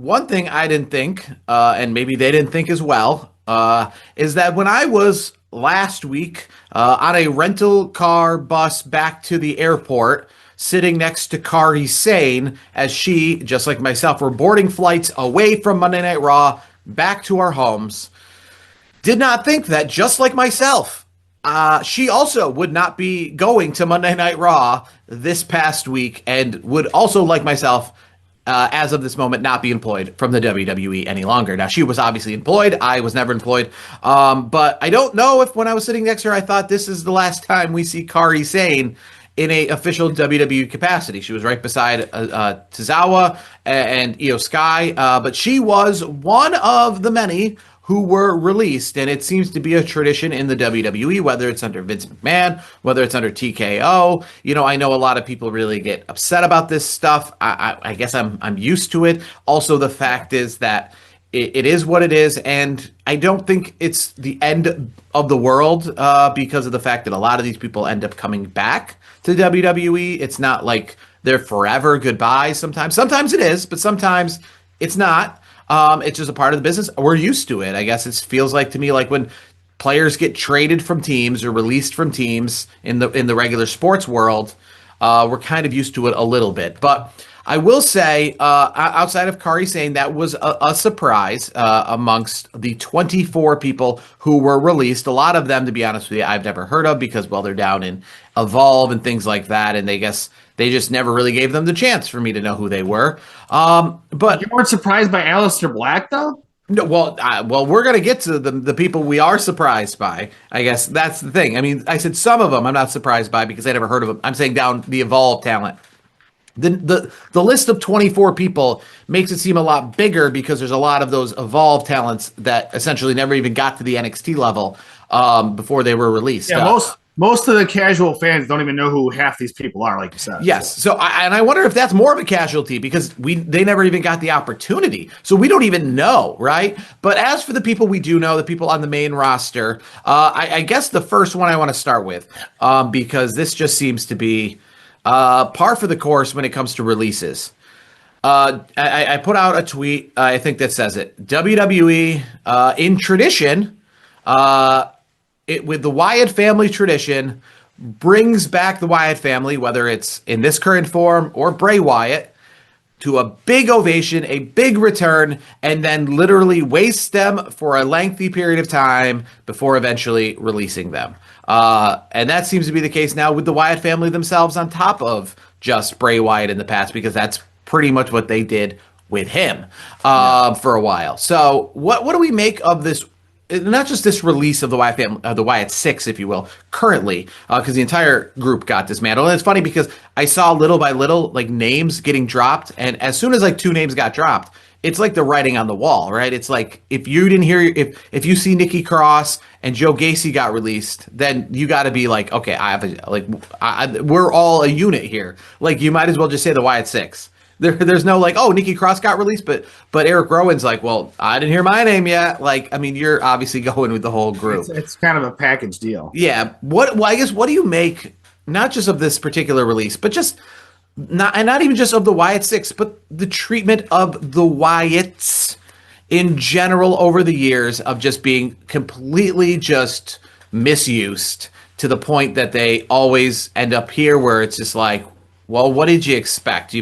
one thing I didn't think, and maybe they didn't think as well, is that when I was last week on a rental car bus back to the airport, sitting next to Kari Sane, as she, just like myself, were boarding flights away from Monday Night Raw back to our homes, did not think that, just like myself, she also would not be going to Monday Night Raw this past week and would also, like myself, as of this moment, not be employed from the WWE any longer. Now, she was obviously employed. I was never employed. But I don't know if when I was sitting next to her, I thought this is the last time we see Kari Sane in a official WWE capacity. She was right beside Tozawa and Io Sky. But she was one of the many who were released, and it seems to be a tradition in the WWE, whether it's under Vince McMahon, whether it's under TKO. I know a lot of people really get upset about this stuff. I guess I'm used to it. Also, the fact is that it is what it is, and I don't think it's the end of the world because of the fact that a lot of these people end up coming back to WWE. It's not like they're forever goodbye sometimes. Sometimes it is, but sometimes it's not. It's just a part of the business. We're used to it. I guess it feels like to me like when players get traded from teams or released from teams in the regular sports world, we're kind of used to it a little bit. But I will say, outside of Kari saying that was a surprise amongst the 24 people who were released. A lot of them, to be honest with you, I've never heard of because, well, they're down in Evolve and things like that, and they just never really gave them the chance for me to know who they were. But you weren't surprised by Aleister Black, though? No, well, we're going to get to the people we are surprised by. I guess that's the thing. I mean, I said some of them I'm not surprised by because I never heard of them. I'm saying down the Evolve talent. The list of 24 people makes it seem a lot bigger because there's a lot of those Evolve talents that essentially never even got to the NXT level before they were released. Yeah, most of the casual fans don't even know who half these people are, like you said. Yes. So I wonder if that's more of a casualty because they never even got the opportunity. So we don't even know, right? But as for the people we do know, the people on the main roster, I guess the first one I want to start with because this just seems to be par for the course when it comes to releases. I put out a tweet, I think that says it. WWE, in tradition, with the Wyatt family tradition, brings back the Wyatt family, whether it's in this current form or Bray Wyatt, to a big ovation, a big return, and then literally waste them for a lengthy period of time before eventually releasing them. And that seems to be the case now with the Wyatt family themselves on top of just Bray Wyatt in the past, because that's pretty much what they did with him for a while. So what do we make of this? Not just this release of the Wyatt family, the Wyatt Six, if you will, currently, because the entire group got dismantled. And it's funny because I saw little by little like names getting dropped, and as soon as like two names got dropped, it's like the writing on the wall, right? It's like if you didn't hear, if you see Nikki Cross and Joe Gacy got released, then you got to be like, okay, we're all a unit here. Like you might as well just say the Wyatt Six. There's no like, oh, Nikki Cross got released, but Eric Rowan's like, well, I didn't hear my name yet. Like, I mean, you're obviously going with the whole group. It's kind of a package deal. Yeah. I guess what do you make not just of this particular release, but just not even just of the Wyatt Six, but the treatment of the Wyatts in general over the years of just being completely just misused to the point that they always end up here where it's just like, well, what did you expect?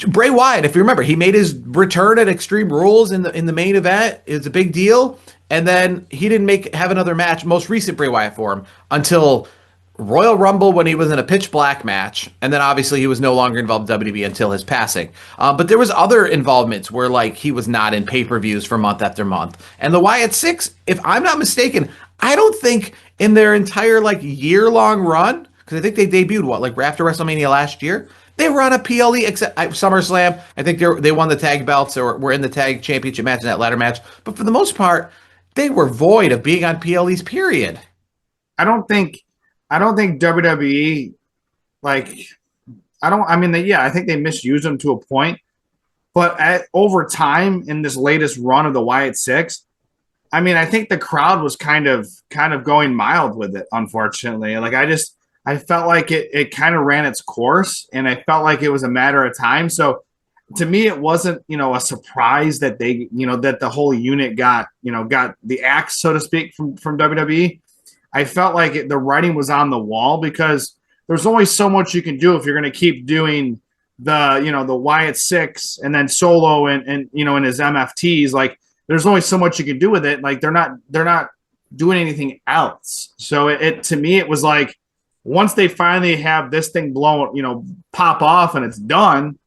Bray Wyatt, if you remember, he made his return at Extreme Rules in the main event. It's a big deal, and then he didn't have another match, most recent Bray Wyatt for him, until Royal Rumble when he was in a pitch black match, and then obviously he was no longer involved in WWE until his passing. But there was other involvements where like he was not in pay-per-views for month after month. And the Wyatt Six, if I'm not mistaken, I don't think in their entire like year-long run, because I think they debuted like after WrestleMania last year, they were on a PLE except SummerSlam. I think they won the tag belts or were in the tag championship match in that ladder match. But for the most part, they were void of being on PLEs. Period. I don't think WWE I think they misused them to a point. But over time in this latest run of the Wyatt Six, I mean, I think the crowd was kind of going mild with it. Unfortunately, like I felt like it kind of ran its course, and I felt like it was a matter of time. So to me, it wasn't, a surprise that they, that the whole unit got the axe, so to speak, from WWE. I felt like the writing was on the wall because there's only so much you can do if you're going to keep doing the Wyatt Six and then Solo and in his MFTs. Like, there's only so much you can do with it. Like, they're not doing anything else. So it to me, it was like, once they finally have this thing blow, pop off and it's done,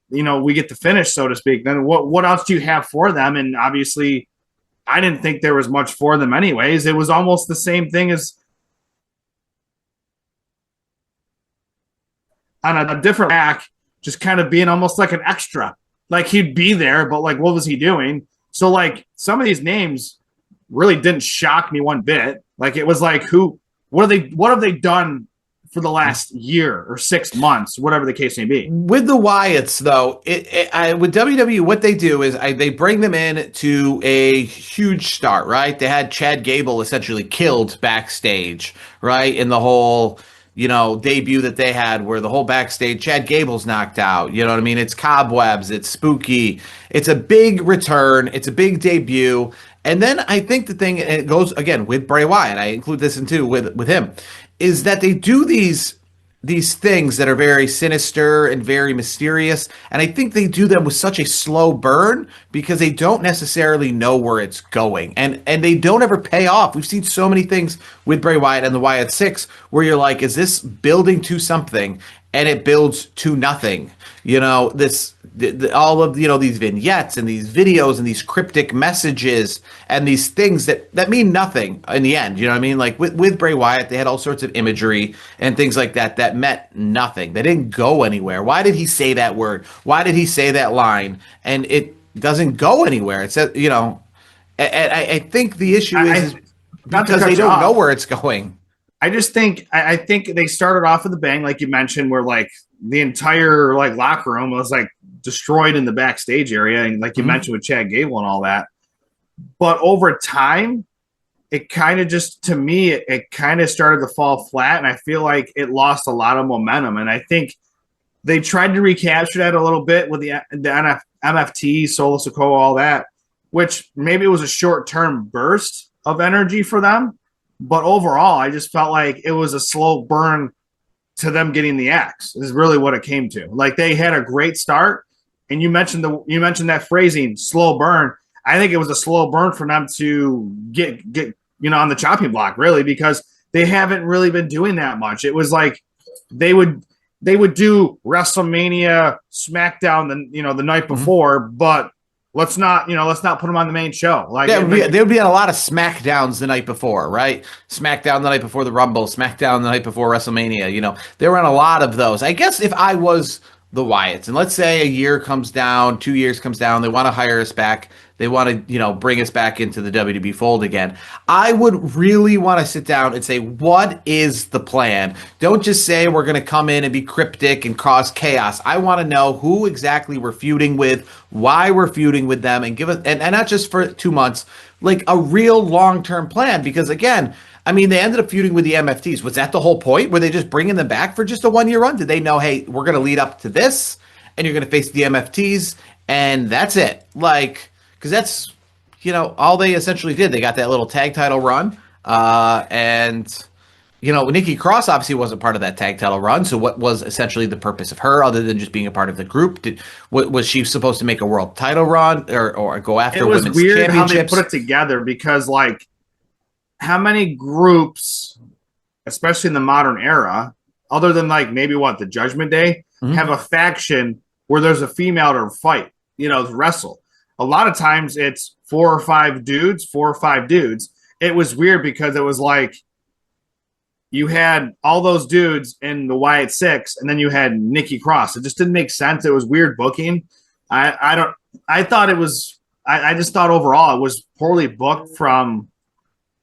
we get the finish, so to speak. Then what else do you have for them? And obviously, I didn't think there was much for them anyways. It was almost the same thing as on a different back, just kind of being almost like an extra. Like, he'd be there, but like, what was he doing? So like, some of these names really didn't shock me one bit. Like, it was like, what have they done for the last year or 6 months, whatever the case may be. With the Wyatts, though, with WWE, what they do is they bring them in to a huge start, right? They had Chad Gable essentially killed backstage, right? In the whole, debut that they had where the whole backstage, Chad Gable's knocked out. You know what I mean? It's cobwebs, it's spooky. It's a big return. It's a big debut. And then I think the thing, and it goes again with Bray Wyatt, I include this in too with him, is that they do these things that are very sinister and very mysterious, and I think they do them with such a slow burn because they don't necessarily know where it's going, and they don't ever pay off. We've seen so many things with Bray Wyatt and the Wyatt Six where you're like, is this building to something? And it builds to nothing. All of these vignettes and these videos and these cryptic messages and these things that mean nothing in the end. You know what I mean? Like with Bray Wyatt, they had all sorts of imagery and things like that meant nothing. They didn't go anywhere. Why did he say that word? Why did he say that line? And it doesn't go anywhere. It's and I think the issue is because they don't know where it's going. I just think I think they started off with a bang, like you mentioned, where like the entire like locker room was like destroyed in the backstage area, and like you mentioned with Chad Gable and all that. But over time, it kind of just, to me, it kind of started to fall flat, and I feel like it lost a lot of momentum. And I think they tried to recapture that a little bit with the MFT, Solo Sikoa, all that, which maybe it was a short-term burst of energy for them. But overall, I just felt like it was a slow burn to them getting the axe is really what it came to. Like, they had a great start, and you mentioned that phrasing, slow burn. I think it was a slow burn for them to get on the chopping block, really, because they haven't really been doing that much. It was like they would do WrestleMania, SmackDown the night before, but let's not put them on the main show. Like, they would be on a lot of SmackDowns the night before, right? SmackDown the night before the Rumble, SmackDown the night before WrestleMania. They were on a lot of those. I guess if I was the Wyatts, and let's say a year comes down, 2 years comes down, they want to hire us back, they want to, bring us back into the WWE fold again, I would really want to sit down and say, what is the plan? Don't just say we're going to come in and be cryptic and cause chaos. I want to know who exactly we're feuding with, why we're feuding with them, and give us, and not just for 2 months, like a real long-term plan. Because again, I mean, they ended up feuding with the MFTs. Was that the whole point? Were they just bringing them back for just a 1 year run? Did they know, hey, we're going to lead up to this, and you're going to face the MFTs, and that's it? Like, because that's, all they essentially did. They got that little tag title run, and, Nikki Cross obviously wasn't part of that tag title run, so what was essentially the purpose of her, other than just being a part of the group? Was she supposed to make a world title run or go after women's championships? It was weird how they put it together, because, like, how many groups, especially in the modern era, other than like maybe the Judgment Day, have a faction where there's a female to fight, to wrestle? A lot of times it's 4 or 5 dudes. It was weird because it was like you had all those dudes in the Wyatt Six, and then you had Nikki Cross. It just didn't make sense. It was weird booking. I just thought overall it was poorly booked from,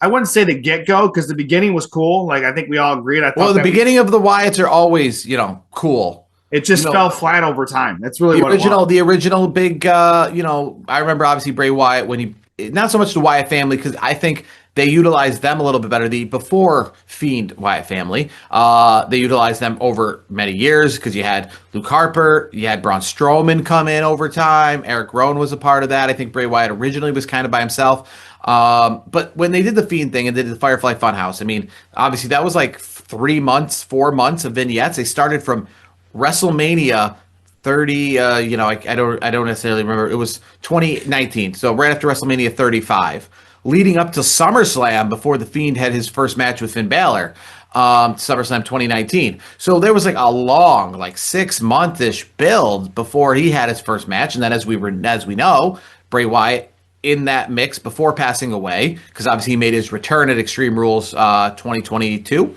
I wouldn't say the get-go, because the beginning was cool. Like, I think we all agreed. The beginning of the Wyatts are always, cool. It just fell flat over time. That's really the original big, I remember obviously Bray Wyatt when he, not so much the Wyatt family, because I think they utilized them a little bit better. The before Fiend Wyatt family, they utilized them over many years because you had Luke Harper, you had Braun Strowman come in over time. Eric Rowan was a part of that. I think Bray Wyatt originally was kind of by himself. But when they did the Fiend thing and they did the Firefly Funhouse, I mean, obviously that was like 3 months, 4 months of vignettes. They started from WrestleMania 30, I don't necessarily remember. It was 2019, so right after WrestleMania 35, leading up to SummerSlam before the Fiend had his first match with Finn Balor, SummerSlam 2019. So there was like a long, like 6-month-ish build before he had his first match, and then as we know, Bray Wyatt in that mix before passing away, because obviously he made his return at Extreme Rules 2022.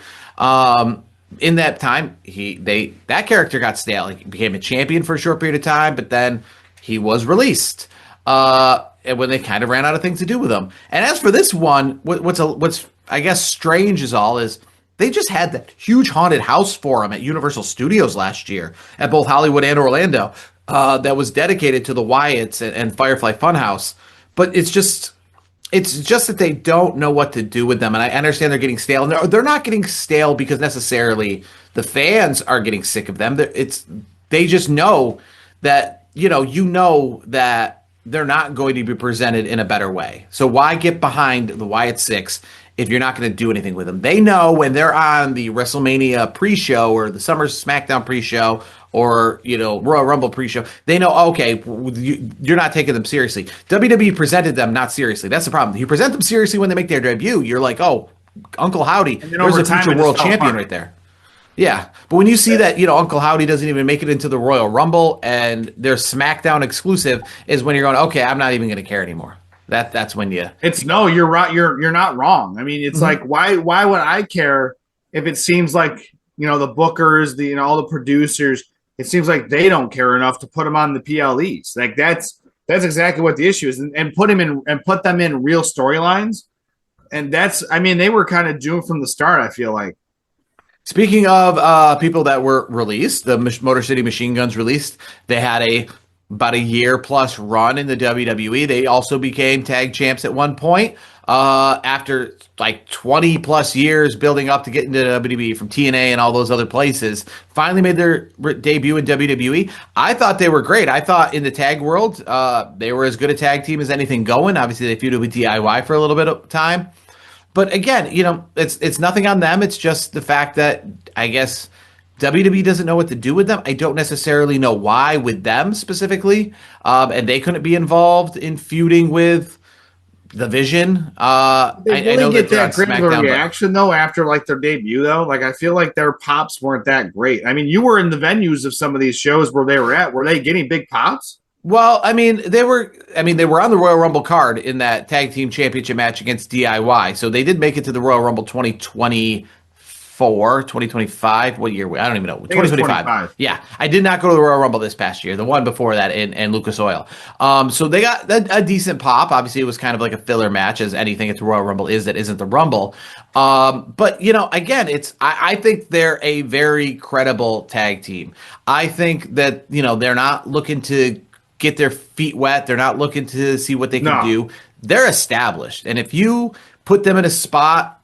In that time, that character got stale. He became a champion for a short period of time, but then he was released. And when they kind of ran out of things to do with him. And as for this one, what's I guess strange is they just had that huge haunted house for him at Universal Studios last year at both Hollywood and Orlando that was dedicated to the Wyatts and Firefly Funhouse. But it's just that they don't know what to do with them, and I understand they're getting stale. And they're not getting stale because necessarily the fans are getting sick of them. They just know that that they're not going to be presented in a better way. So why get behind the Wyatt Six if you're not going to do anything with them? They know when they're on the WrestleMania pre-show or the Summer SmackDown pre-show or Royal Rumble pre-show, they know, okay, you're not taking them seriously. WWE presented them not seriously. That's the problem. You present them seriously when they make their debut. You're like, oh, Uncle Howdy, there's a future world champion right there. Yeah, but when you see that, Uncle Howdy doesn't even make it into the Royal Rumble and their SmackDown exclusive is when you're going, okay, I'm not even going to care anymore. That's when you're right. You're not wrong. I mean, it's like, why would I care if it seems like, the bookers, all the producers, it seems like they don't care enough to put them on the PLEs. Like that's exactly what the issue is, and put them in real storylines. And they were kind of doomed from the start. I feel like. Speaking of people that were released, the Motor City Machine Guns released. They had about a year plus run in the WWE. They also became tag champs at one point after like 20 plus years building up to get into WWE from TNA and all those other places. Finally made their debut in WWE. I thought they were great. I thought in the tag world, they were as good a tag team as anything going. Obviously, they feuded with DIY for a little bit of time. But again, it's nothing on them. It's just the fact that I guess WWE doesn't know what to do with them. I don't necessarily know why with them specifically. And they couldn't be involved in feuding with the Vision. They really I know get that great of a reaction though after like their debut though. Like I feel like their pops weren't that great. I mean, you were in the venues of some of these shows where they were at. Were they getting big pops? Well, they were on the Royal Rumble card in that tag team championship match against DIY. So they did make it to the Royal Rumble 2024, 2025. What year? I don't even know. 2025. Yeah. I did not go to the Royal Rumble this past year. The one before that in Lucas Oil. So they got a decent pop. Obviously, it was kind of like a filler match, as anything at the Royal Rumble is that isn't the Rumble. But, again, I think they're a very credible tag team. I think that, they're not looking to get their feet wet. They're not looking to see what they can do. They're established. And if you put them in a spot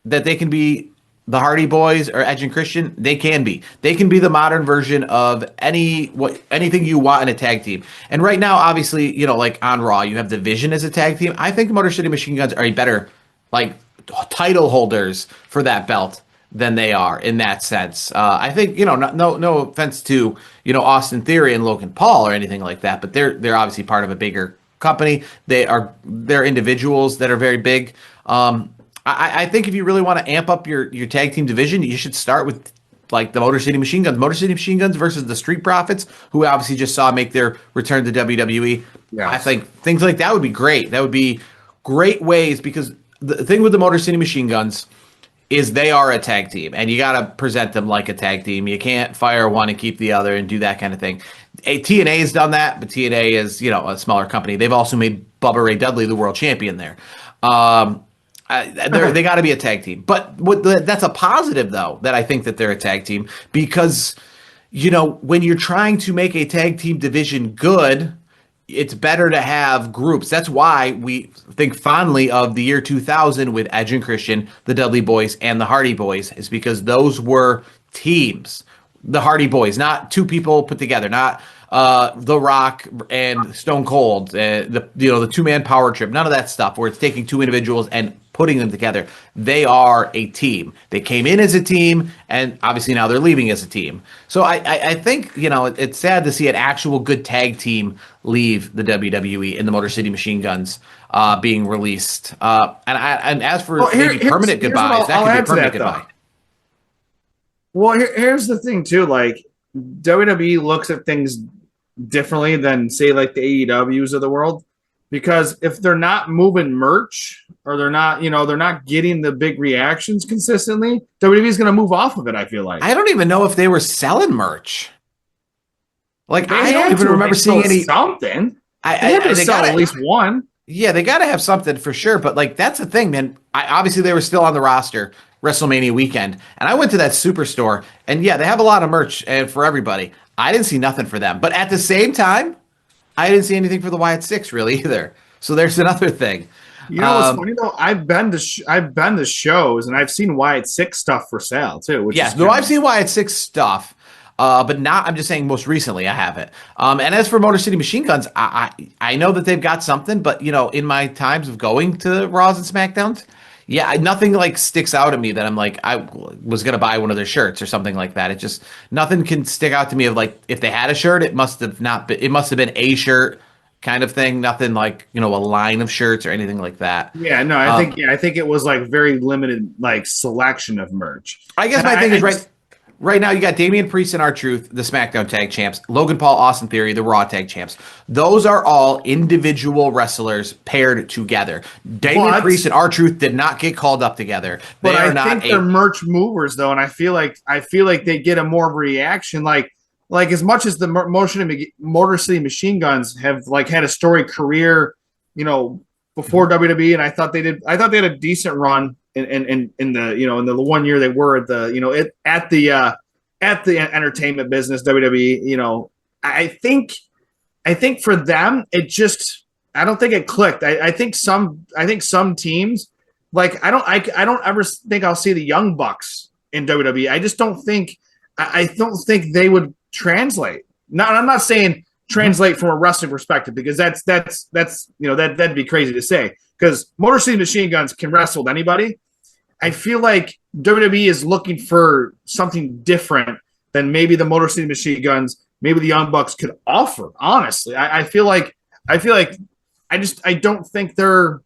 that they can be the Hardy Boys or Edge and Christian, they can be. They can be the modern version of anything you want in a tag team. And right now, obviously, like on Raw, you have the Vision as a tag team. I think Motor City Machine Guns are a better title holders for that belt than they are in that sense. I think, no offense to, Austin Theory and Logan Paul or anything like that, but they're obviously part of a bigger company. They're individuals that are very big. I think if you really want to amp up your tag team division, you should start with like the Motor City Machine Guns. Motor City Machine Guns versus the Street Profits, who obviously just saw make their return to WWE. Yes. I think things like that would be great. That would be great ways, because the thing with the Motor City Machine Guns is they are a tag team, and you got to present them like a tag team. You can't fire one and keep the other and do that kind of thing. TNA has done that, but TNA is, a smaller company. They've also made Bubba Ray Dudley the world champion there. They got to be a tag team. But that's a positive, though, that I think that they're a tag team, because, when you're trying to make a tag team division good, it's better to have groups. That's why we think fondly of the year 2000 with Edge and Christian, the Dudley Boys, and the Hardy Boys, is because those were teams. The Hardy Boys, not two people put together, not The Rock and Stone Cold, the 2-man power trip, none of that stuff where it's taking two individuals and putting them together. They are a team. They came in as a team, and obviously now they're leaving as a team. So I think, it's sad to see an actual good tag team leave the WWE in the Motor City Machine Guns being released. And as for maybe permanent goodbyes, that could be a permanent goodbye. Well, here's the thing too. Like WWE looks at things differently than say like the AEWs of the world, because if they're not moving merch or they're not getting the big reactions consistently, WWE is going to move off of it. I feel like I don't even know if they were selling merch. Like I don't even remember seeing any something. They had to sell at least one. Yeah, they got to have something for sure. But like that's the thing, man. Obviously they were still on the roster WrestleMania weekend, and I went to that Superstore, and yeah, they have a lot of merch and for everybody. I didn't see nothing for them, but at the same time, I didn't see anything for the Wyatt Six really either. So there's another thing. You know what's funny though? I've been to shows and I've seen Wyatt Six stuff for sale too. I've seen Wyatt Six stuff. But not. I'm just saying. Most recently, I haven't. And as for Motor City Machine Guns, I know that they've got something. But in my times of going to Raws and SmackDowns, yeah, nothing like sticks out at me that I'm like I was gonna buy one of their shirts or something like that. It just nothing can stick out to me of like if they had a shirt, it must have not been. It must have been a shirt kind of thing. Nothing like a line of shirts or anything like that. Yeah, no, I think it was like very limited like selection of merch. I guess my thing is right. Right now, you got Damian Priest and R-Truth, the SmackDown Tag Champs. Logan Paul, Austin Theory, the Raw Tag Champs. Those are all individual wrestlers paired together. Damian Priest and R-Truth did not get called up together. I think they're merch movers, though, and I feel like they get a more reaction. Like as much as the Motor City Machine Guns have like had a storied career, before WWE, and I thought they had a decent run. In the 1 year they were at the at the entertainment business WWE, I think for them I don't think it clicked. I think some teams like I don't ever think I'll see the Young Bucks in WWE. I just don't think they would translate. I'm not saying translate from a wrestling perspective because that's that'd be crazy to say. Because Motor City Machine Guns can wrestle with anybody. I feel like WWE is looking for something different than maybe the Motor City Machine Guns, maybe the Young Bucks could offer. Honestly, I feel like I don't think they're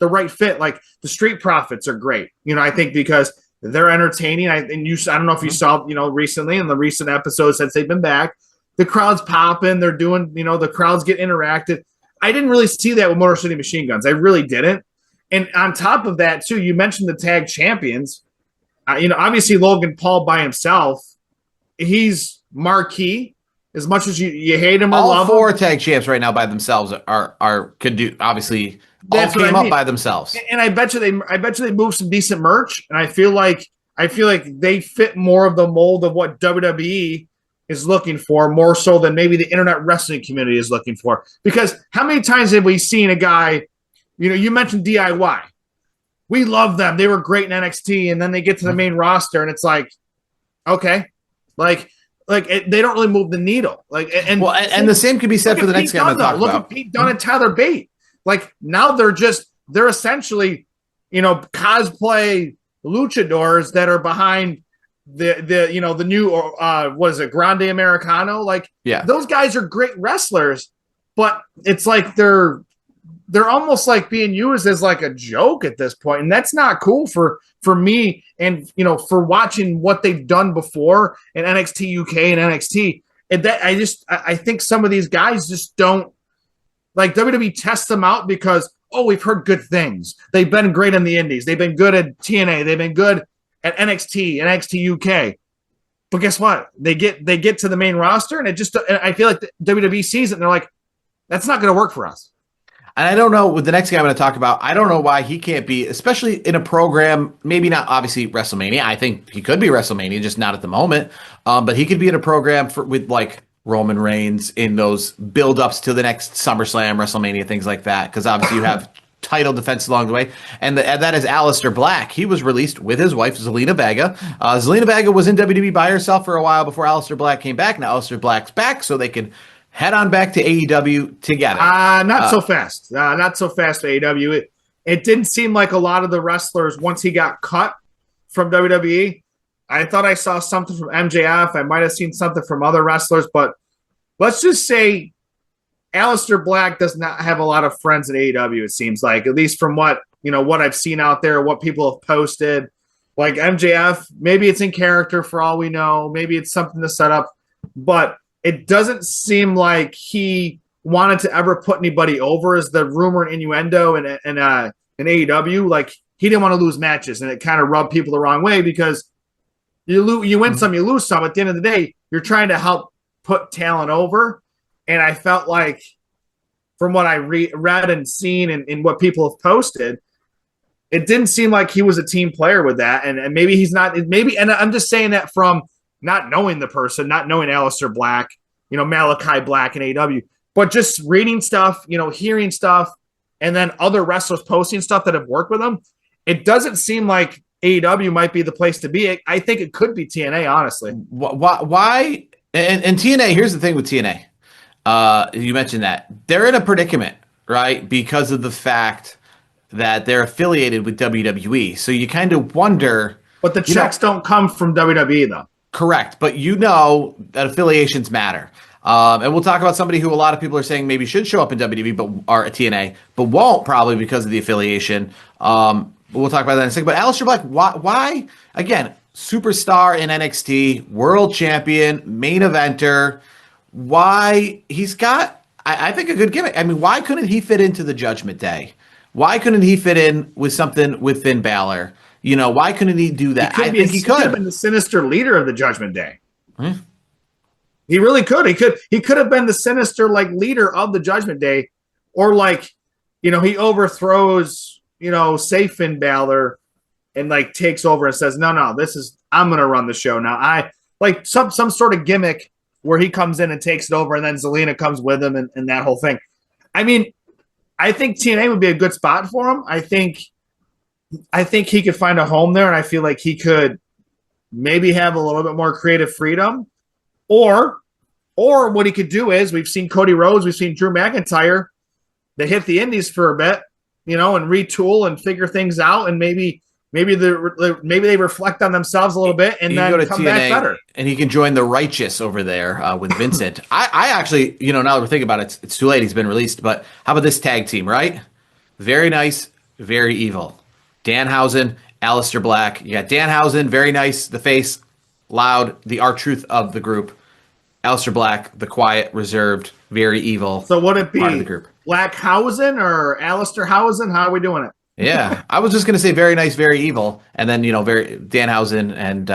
the right fit. Like the Street Profits are great, I think because they're entertaining. I don't know if you saw, recently in the recent episodes since they've been back, the crowd's popping. They're doing, the crowds get interactive. I didn't really see that with Motor City Machine Guns. I really didn't. And on top of that, too, you mentioned the tag champions. Obviously Logan Paul by himself, he's marquee. As much as you hate him or love him. All four tag champs right now by themselves could do obviously. All came up by themselves. And I bet you they move some decent merch. And I feel like they fit more of the mold of what WWE is looking for, more so than maybe the internet wrestling community is looking for. Because how many times have we seen a guy, you mentioned DIY. We love them. They were great in NXT, and then they get to the main roster, and it's like, okay. They don't really move the needle. And the same could be said for the next guy I'm going to talk about. Look at Pete Dunne and Tyler Bate. Now they're essentially, cosplay luchadors that are behind the new what is it, Grande Americano? Those guys are great wrestlers, but it's like they're almost like being used as like a joke at this point, and that's not cool for me. And for watching what they've done before in NXT UK and NXT, and that I think some of these guys just don't like WWE tests them out because we've heard good things. They've been great in the Indies. They've been good at TNA. They've been good at NXT and NXT UK. But guess what? They get to the main roster, and I feel like the WWE sees it, and they're like, that's not going to work for us. And I don't know, with the next guy I'm going to talk about, I don't know why he can't be, especially in a program, maybe not obviously WrestleMania. I think he could be WrestleMania, just not at the moment. But he could be in a program with like Roman Reigns in those build-ups to the next SummerSlam, WrestleMania, things like that, because obviously you have title defense along the way, and that is Aleister Black. He was released with his wife, Zelina Vega. Zelina Vega was in WWE by herself for a while before Aleister Black came back. Now Aleister Black's back, so they can head on back to AEW together. Not so fast. Not so fast for AEW. It didn't seem like a lot of the wrestlers, once he got cut from WWE, I thought I saw something from MJF. I might have seen something from other wrestlers, but let's just say Aleister Black does not have a lot of friends at AEW, it seems like, at least from what I've seen out there, what people have posted. Like MJF, maybe it's in character for all we know. Maybe it's something to set up, but it doesn't seem like he wanted to ever put anybody over, as the rumor and innuendo in AEW. Like, he didn't want to lose matches, and it kind of rubbed people the wrong way, because you win some, you lose some. At the end of the day, you're trying to help put talent over. And I felt like, from what I read and seen and what people have posted, it didn't seem like he was a team player with that. And maybe he's not. Maybe, and I'm just saying that from not knowing the person, not knowing Aleister Black, Malachi Black and AEW, but just reading stuff, hearing stuff, and then other wrestlers posting stuff that have worked with him. It doesn't seem like AEW might be the place to be. I think it could be TNA, honestly. Why? And TNA, here's the thing with TNA. You mentioned that they're in a predicament, right? Because of the fact that they're affiliated with WWE. So you kind of wonder. But the checks don't come from WWE, though. Correct. But that affiliations matter. And we'll talk about somebody who a lot of people are saying maybe should show up in WWE, but are at TNA, but won't, probably because of the affiliation. We'll talk about that in a second. But Aleister Black, why? Again, superstar in NXT, world champion, main eventer. Why? He's got, I think, a good gimmick. I mean, why couldn't he fit into the Judgment Day? Why couldn't he fit in with something with Finn Balor? Why couldn't he do that? I think he could have been the sinister leader of the Judgment Day. He really could. He could have been the sinister leader of the Judgment Day, or he overthrows say Finn Balor and takes over and says, no, I'm going to run the show now. I some sort of gimmick where he comes in and takes it over, and then Zelina comes with him, and that whole thing. I mean, I think TNA would be a good spot for him. I think he could find a home there, and I feel like he could maybe have a little bit more creative freedom. Or what he could do is, we've seen Cody Rhodes, we've seen Drew McIntyre. They hit the indies for a bit, and retool and figure things out, and maybe they reflect on themselves a little bit, and then come TNA, back better. And he can join the Righteous over there with Vincent. I actually, now that we're thinking about it, it's too late. He's been released. But how about this tag team, right? Very nice, very evil. Danhausen, Aleister Black. You got Danhausen, very nice, the face, loud, the R-Truth of the group. Aleister Black, the quiet, reserved, very evil. So would it be part of the group. Blackhausen or Aleister Hausen? How are we doing it? Yeah, I was just going to say very nice, very evil, and then very Danhausen and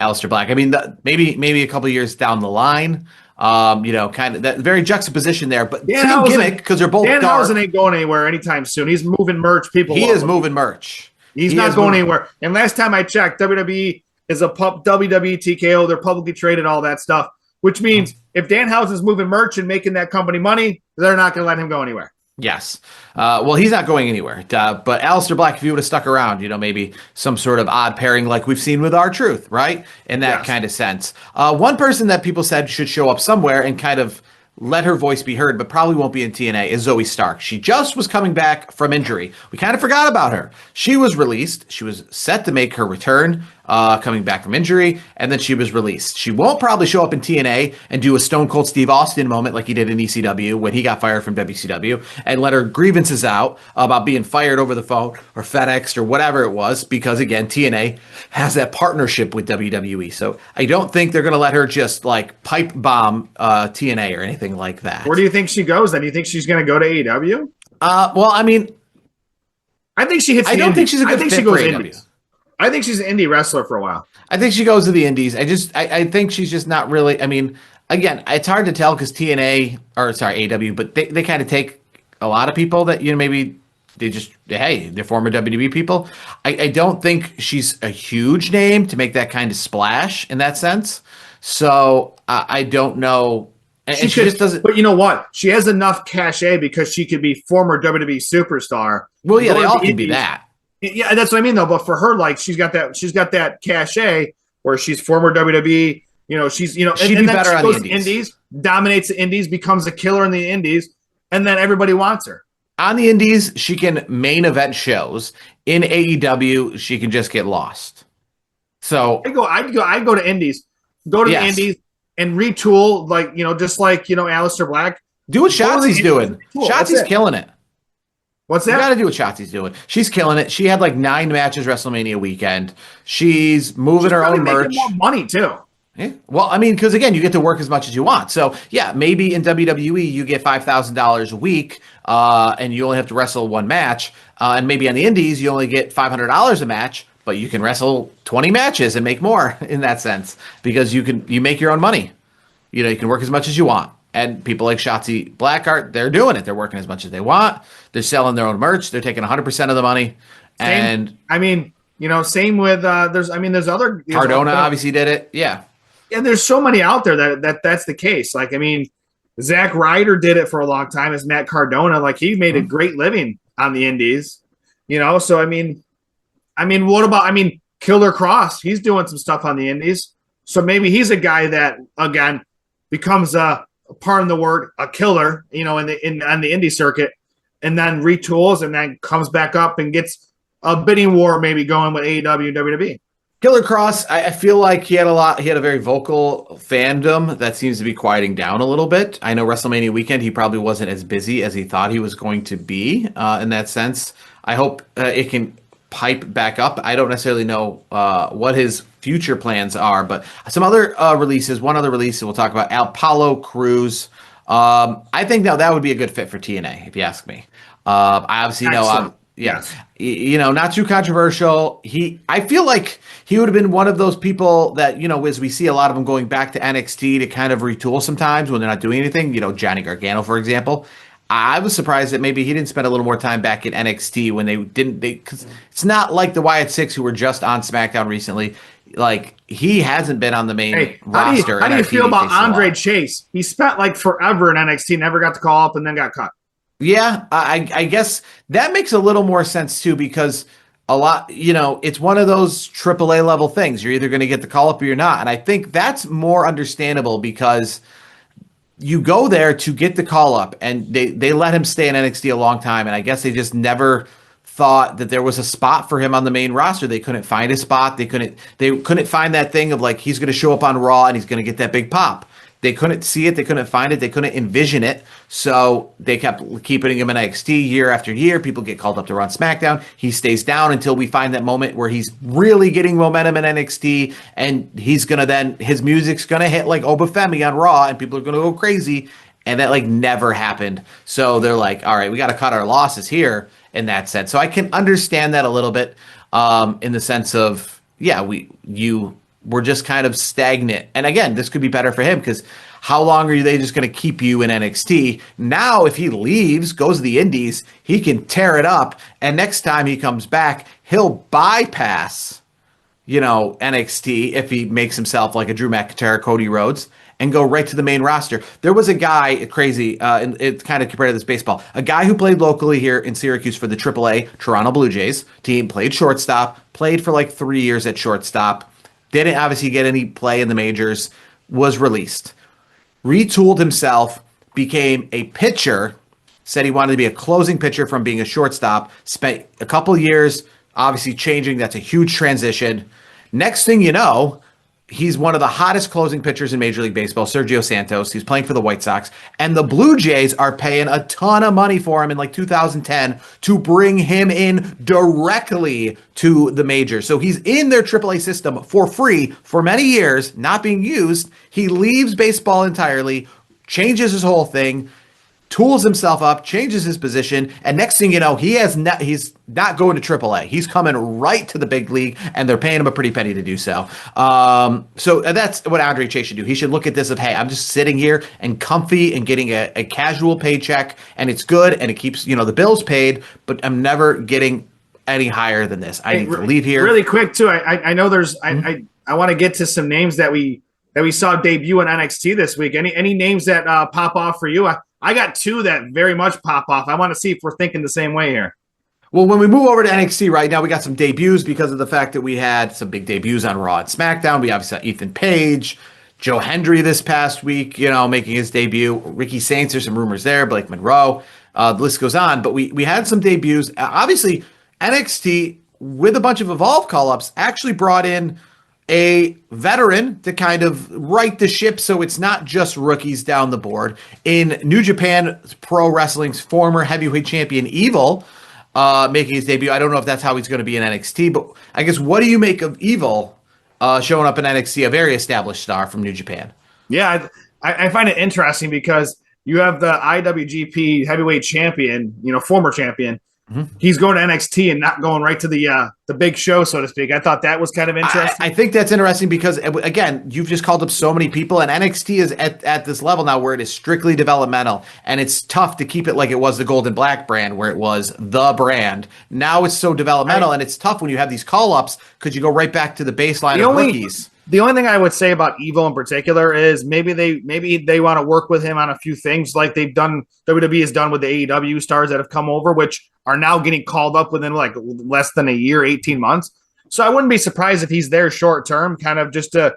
Aleister Black. I mean, maybe a couple years down the line, kind of that very juxtaposition there. But same gimmick, because they're both Danhausen ain't going anywhere anytime soon. He's moving merch. He is moving merch. He's not going anywhere. And last time I checked, WWE is a WWE TKO. They're publicly traded, all that stuff. Which means if Danhausen's moving merch and making that company money, they're not going to let him go anywhere. Yes. Well, he's not going anywhere. But Aleister Black, if he would have stuck around, maybe some sort of odd pairing like we've seen with R-Truth, right? In that kind of sense. One person that people said should show up somewhere and kind of let her voice be heard, but probably won't be in TNA, is Zoe Stark. She just was coming back from injury. We kind of forgot about her. She was released. She was set to make her return, coming back from injury, and then she was released. She won't probably show up in TNA and do a Stone Cold Steve Austin moment like he did in ECW when he got fired from WCW and let her grievances out about being fired over the phone or FedEx or whatever it was, because, again, TNA has that partnership with WWE. So I don't think they're going to let her just, pipe bomb TNA or anything like that. Where do you think she goes then? Do you think she's going to go to AEW? Well, I mean, I think she hits. I don't think she's a good fit for AEW. I think she's an indie wrestler for a while. I think she goes to the indies. I think she's just not really. I mean, again, it's hard to tell because AEW, but they kind of take a lot of people that maybe they're former WWE people. I don't think she's a huge name to make that kind of splash in that sense. So I don't know And she just doesn't. But you know what? She has enough cachet because she could be former WWE superstar. Well, yeah, they all can be that. Yeah, that's what I mean though. But for her, like she's got that cachet where she's former WWE. You know, she'd be better on the Indies, dominates the Indies, becomes a killer in the Indies, and then everybody wants her. On the Indies, she can main event shows. In AEW, she can just get lost. So I'd go to Indies, the Indies, and retool just like Aleister Black. Do what Shotzi's doing. Shotzi's killing it. What's that? You got to do what Shotzi's doing. She's killing it. She had like 9 matches WrestleMania weekend. She's moving her own merch. More money too. Yeah. Well, I mean, because again, you get to work as much as you want. So yeah, maybe in WWE you get $5,000 a week, and you only have to wrestle 1 match. And maybe on the Indies you only get $500 a match, but you can wrestle 20 matches and make more in that sense because you make your own money. You can work as much as you want. And people like Shotzi Blackheart, they're doing it. They're working as much as they want. They're selling their own merch. They're taking 100% of the money. Same with there's other Cardona obviously did it. Yeah. And there's so many out there that's the case. Like, I mean, Zack Ryder did it for a long time as Matt Cardona. Like, he made a great living on the Indies, So, I mean, what about, Killer Cross? He's doing some stuff on the Indies. So maybe he's a guy that, again, becomes pardon the word, a killer, on the indie circuit, and then retools and then comes back up and gets a bidding war maybe going with AEW and WWE. Killer Cross, I feel like he had a very vocal fandom that seems to be quieting down a little bit. I know WrestleMania weekend, he probably wasn't as busy as he thought he was going to be in that sense. I hope it can pipe back up. I don't necessarily know what his future plans are, but some other releases, one other release that we'll talk about, Apollo Crews. I think now that would be a good fit for TNA, if you ask me. I obviously know... Yes. Not too controversial. I feel like he would have been one of those people that, as we see a lot of them going back to NXT to kind of retool sometimes when they're not doing anything, Johnny Gargano, for example. I was surprised that maybe he didn't spend a little more time back at NXT when because it's not like the Wyatt Six who were just on SmackDown recently. Like, he hasn't been on the main roster. How do you feel about Andre Chase? He spent like forever in NXT, never got to call up and then got cut. Yeah, I guess that makes a little more sense too, because a lot, it's one of those AAA level things. You're either going to get the call up or you're not. And I think that's more understandable because you go there to get the call up, and they let him stay in NXT a long time. And I guess they just never thought that there was a spot for him on the main roster. They couldn't find a spot. They couldn't find that thing of like, he's going to show up on Raw and he's going to get that big pop. They couldn't see it. They couldn't find it. They couldn't envision it. So they kept keeping him in NXT year after year. People get called up to run SmackDown. He stays down until we find that moment where he's really getting momentum in NXT. And his music's going to hit like Obafemi on Raw and people are going to go crazy. And that like never happened. So they're like, all right, we got to cut our losses here in that sense. So I can understand that a little bit in the sense of, we're just kind of stagnant. And again, this could be better for him because how long are they just going to keep you in NXT? Now, if he leaves, goes to the Indies, he can tear it up. And next time he comes back, he'll bypass, NXT if he makes himself like a Drew McIntyre, Cody Rhodes, and go right to the main roster. There was a guy, crazy, and it's kind of compared to this baseball, a guy who played locally here in Syracuse for the AAA Toronto Blue Jays team, played shortstop, played for like 3 years at shortstop, didn't obviously get any play in the majors, was released, retooled himself, became a pitcher, said he wanted to be a closing pitcher from being a shortstop, spent a couple years obviously changing. That's a huge transition. Next thing you know, he's one of the hottest closing pitchers in Major League Baseball, Sergio Santos. He's playing for the White Sox. And the Blue Jays are paying a ton of money for him in like 2010 to bring him in directly to the majors. So he's in their AAA system for free for many years, not being used. He leaves baseball entirely, changes his whole thing, tools himself up, changes his position, and next thing you know, he's not going to AAA. He's coming right to the big league, and they're paying him a pretty penny to do so. So that's what Andre Chase should do. He should look at this of, hey, I'm just sitting here and comfy and getting a casual paycheck, and it's good, and it keeps the bills paid, but I'm never getting any higher than this. I need to leave here. Really quick, too, I know there's I want to get to some names that we that we saw debut in NXT this week? Any names that pop off for you? I got two that very much pop off. I want to see if we're thinking the same way here. Well, when we move over to NXT right now, we got some debuts because of the fact that we had some big debuts on Raw and SmackDown. We obviously saw Ethan Page, Joe Hendry this past week, making his debut. Ricky Saints, there's some rumors there. Blake Monroe, the list goes on. But we had some debuts. Obviously, NXT, with a bunch of Evolve call-ups, actually brought in a veteran to kind of right the ship so it's not just rookies down the board. In New Japan Pro Wrestling's former heavyweight champion, Evil, making his debut. I don't know if that's how he's going to be in NXT, but I guess what do you make of Evil showing up in NXT, a very established star from New Japan? Yeah, I find it interesting because you have the IWGP heavyweight champion, former champion. Mm-hmm. He's going to NXT and not going right to the big show, so to speak. I thought that was kind of interesting. I think that's interesting because, again, you've just called up so many people, and NXT is at this level now where it is strictly developmental, and it's tough to keep it like it was the Golden Black brand, where it was the brand. Now it's so developmental, and it's tough when you have these call-ups because you go right back to the baseline of rookies. The only thing I would say about Evil in particular is maybe they want to work with him on a few things like they've done. WWE has done with the AEW stars that have come over, which are now getting called up within like less than a year, 18 months. So I wouldn't be surprised if he's there short term, kind of just to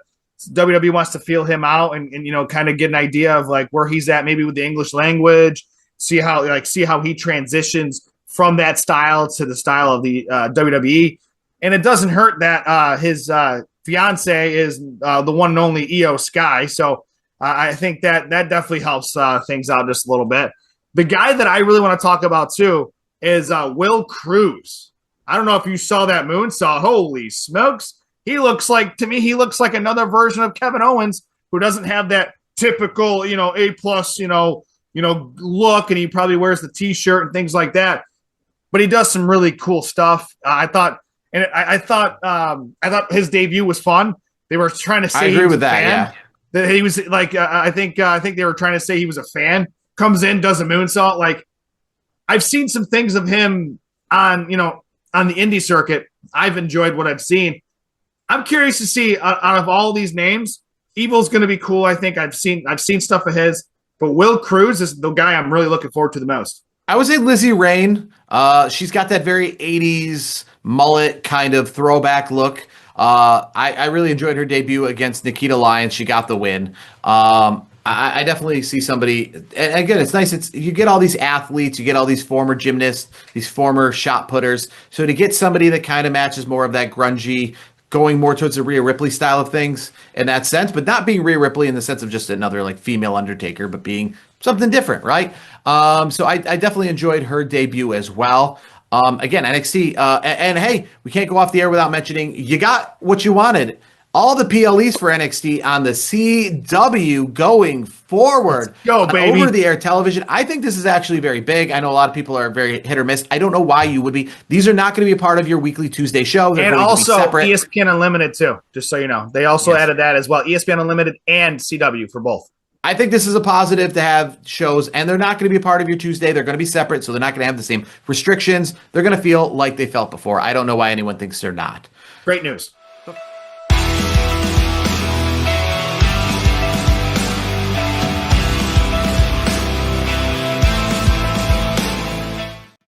WWE wants to feel him out and kind of get an idea of like where he's at, maybe with the English language, see how he transitions from that style to the style of the WWE. And it doesn't hurt that his fiance is the one and only Io Sky. So I think that definitely helps things out just a little bit. The guy that I really want to talk about too is Will Cruz. I don't know if you saw that moonsault. Holy smokes. He looks like another version of Kevin Owens who doesn't have that typical, A plus, look, and he probably wears the t-shirt and things like that. But he does some really cool stuff. I thought his debut was fun. They were trying to say I agree with that. Yeah, that he was like I think they were trying to say he was a fan. Comes in, does a moonsault. Like I've seen some things of him on the indie circuit. I've enjoyed what I've seen. I'm curious to see out of all these names, Evil's going to be cool. I think I've seen stuff of his, but Will Cruz is the guy I'm really looking forward to the most. I would say Lizzie Rain. She's got that very 80s mullet kind of throwback look. I really enjoyed her debut against Nikita Lyons. She got the win. I definitely see somebody, and again, it's nice. You get all these athletes, you get all these former gymnasts, these former shot putters. So to get somebody that kind of matches more of that grungy, going more towards the Rhea Ripley style of things in that sense, but not being Rhea Ripley in the sense of just another like female Undertaker, but being something different, right? So I definitely enjoyed her debut as well. Again, NXT, and hey, we can't go off the air without mentioning you got what you wanted. All the PLEs for NXT on the CW going forward. Let's go, baby. Over the air television. I think this is actually very big. I know a lot of people are very hit or miss. I don't know why you would be. These are not going to be a part of your weekly Tuesday show. They're and also ESPN Unlimited too, just so you know. They also added that as well. ESPN Unlimited and CW for both. I think this is a positive to have shows, and they're not going to be a part of your Tuesday. They're going to be separate, so they're not going to have the same restrictions. They're going to feel like they felt before. I don't know why anyone thinks they're not. Great news.